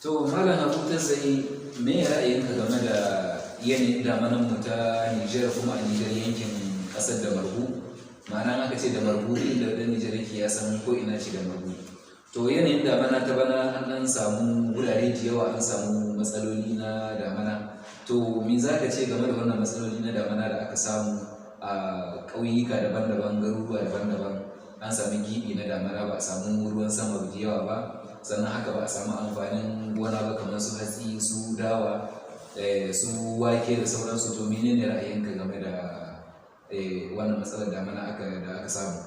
To Malam Habu Tazzai, me ra'ayinka game da yanayin damanar mu ta Nijar kuma a Nijar yankin ƙasar Damargu? Ma'ana aka ce Damargu inda ɗan Nijar yake ya san ko ina ce Damargu. To yanayin damana ta bana an ɗan samu wurare da yawa an samu matsaloli na damana. To me za ka ce game da wannan matsaloli na damana da aka samu a ƙauyuka daban-daban, garuruwa daban-daban? An sami gibi na damana, ba a samu ruwan sama da yawa ba, sannan haka ba a samu amfanin gona ba kamar su hatsi, su dawa, su wake da sauransu. To menene ra'ayinka game da wannan matsalar damana da aka samu?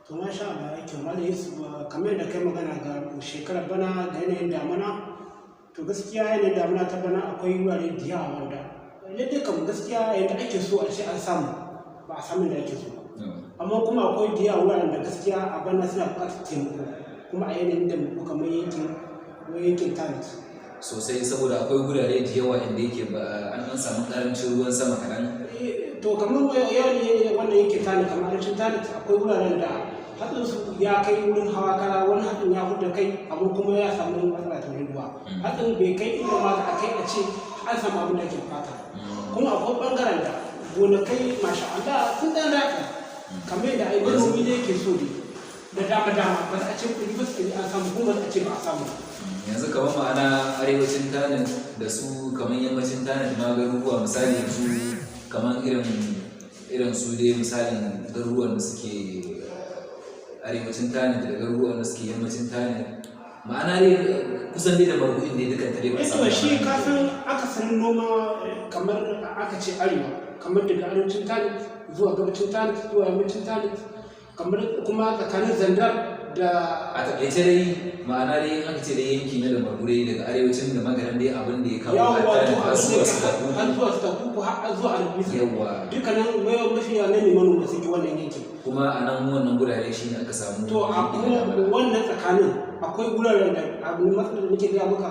To masha Allah, yake Malam Yusuf, kamar da kai magana ga shekarar bana ga yanayin damana, to gaskiya yanayin damana ta bana akwai wurare da yawa wanda yadda kam gaskiya yadda ake so a ce an samu ba a samu da ake so ba. Amma kuma akwai da yawa wuraren da gaskiya a bana suna buƙatar taimako, kuma a yanayin da mu kamar yankin Tanit sosai, saboda akwai gurare da yawa inda yake ba an samu ƙarancin ruwan sama kaɗan. To kamar yawan wannan yankin Tanit, kamar arewacin Tanit, akwai wuraren da hatsin su ya kai wurin hawa kara, wani hatsin ya huda kai amma kuma ya samu matsala ta wurin ruwa. Hatsin bai kai inda ma a kai a ce an samu abin da ake bukata. Kuma akwai ɓangaren da gonakai masha Allah sun ɗan raka, kamar yadda ai manomi ne yake so ne da dama ba za a ce kuɗi ba su an samu, kuma ba za a ce ba a samu. Yanzu kamar ma'ana arewacin Tanit da su kamar yammacin Tanit ma garuruwa, misali yanzu kamar irin su dai misalin garuruwan da suke arewacin Tanit da garuruwan da suke yammacin Tanit, ma'ana dai kusan dai da marbu'in dai dukan ta dai ba samu. Shi kafin akasarin noma kamar aka ce arewa, kamar daga arewacin Tanit zuwa gabacin Tanit zuwa yammacin Tanit, kamar kuma tsakanin Zandar da a taƙaice dai ma'ana dai aka ce dai yanki na da marbu'ai daga arewacin da magaran dai abin da ya kawo har zuwa su taku har zuwa Albisa. Yawwa. Dukkanin mafiya na ne manoma suke wannan yankin. Kuma a nan wannan gurare shi ne aka samu. To a kuma wannan tsakanin akwai guraren da abin matsalar da nake gaya maka,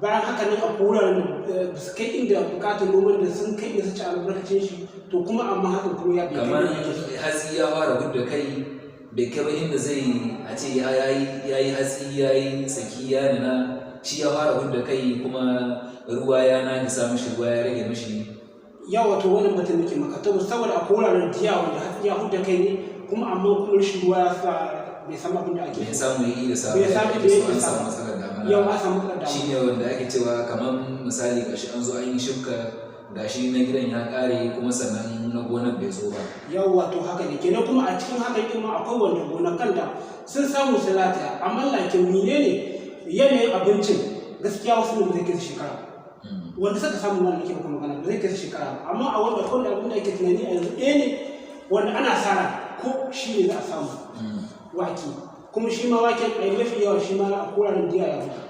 bayan haka nan akwai wuraren da su kai inda bukatar noman da sun kai da su ci albarkacin shi, to kuma amma hakan kuma ya bai kamar hatsi ya fara gudda kai bai kai ba inda zai a ce ya yi hatsi ya yi tsaki ya nuna, shi ya fara gudda kai kuma ruwa ya nagisa mishi, ruwa ya rage mishi. Ya wato wannan batun nake maka, saboda akwai wuraren da yawa da hatsi ya hudda kai ne, kuma amma kuma rashin ruwa ya sa bai samu abin da ake bai samu yi da samu, bai samu da yake samu matsalar damana. Yau an samu matsalar damana. Shi ne wanda ake cewa kamar misali gashi an zo an yi shuka, gashi na gidan ya kare kuma sannan na gonar bai zo ba. Yau wato haka ne kenan, kuma a cikin haka kuma akwai wanda gonakan da sun samu salata, amma lakin menene yanayin abincin gaskiya wasu ne zai kai shekara. Wanda suka samu wannan nake maka magana ba zai kai shekara ba, amma a wanda abin da ake tunani a yanzu ɗaya ne wanda ana sara ko shi ne za a samu wake, kuma shi ma waken a yi mafi yawa shi ma a koraren diya ya fita.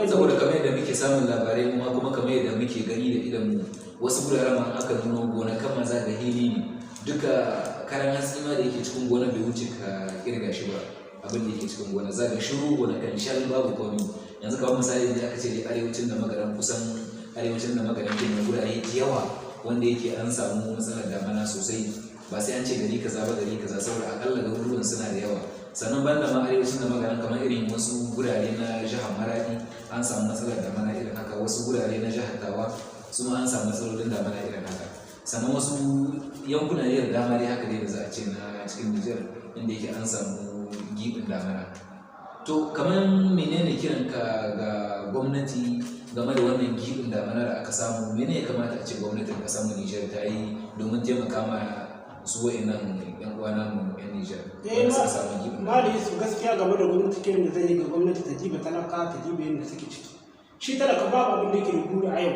Saboda kamar yadda muke samun labarai kuma kamar yadda muke gani da idanmu, wasu guraren ma aka nuno gonakan maza da hili ne, duka karan hatsi ma da yake cikin gonar bai wuce ka kirga shi ba. Abin da yake cikin gona zaga shiru gonakan shal babu komai. Yanzu kamar misali da aka ce da arewacin da magaran, kusan arewacin da magaran ke da gurare da yawa wanda yake an samu matsalar damana sosai, ba sai an ce gari kaza ba gari kaza, saboda akalla garuruwan suna da yawa. Sannan banda ma arewacin da magaran kamar irin wasu gurare na jihar Maradi an samu matsalar damana irin haka, wasu gurare na jihar Tawa su ma an samu matsalolin damana irin haka. Sannan wasu yankuna ne da dama dai haka dai da za a ce na cikin Nijar inda yake an samu gibin damana. To kamar menene kiranka ga gwamnati game da wannan gibin damana da aka samu? Mene ya kamata a ce gwamnatin kasar mu Nijar ta yi domin taimaka ma su wa'annan yan uwana mu yan Nijar wanda suka samu gibin damana? Su gaskiya game da gwamnati kiran da zai yi ga gwamnati ta jiba talaka, ta jiba yadda suke ciki. Shi talaka babu abin da yake da a yau.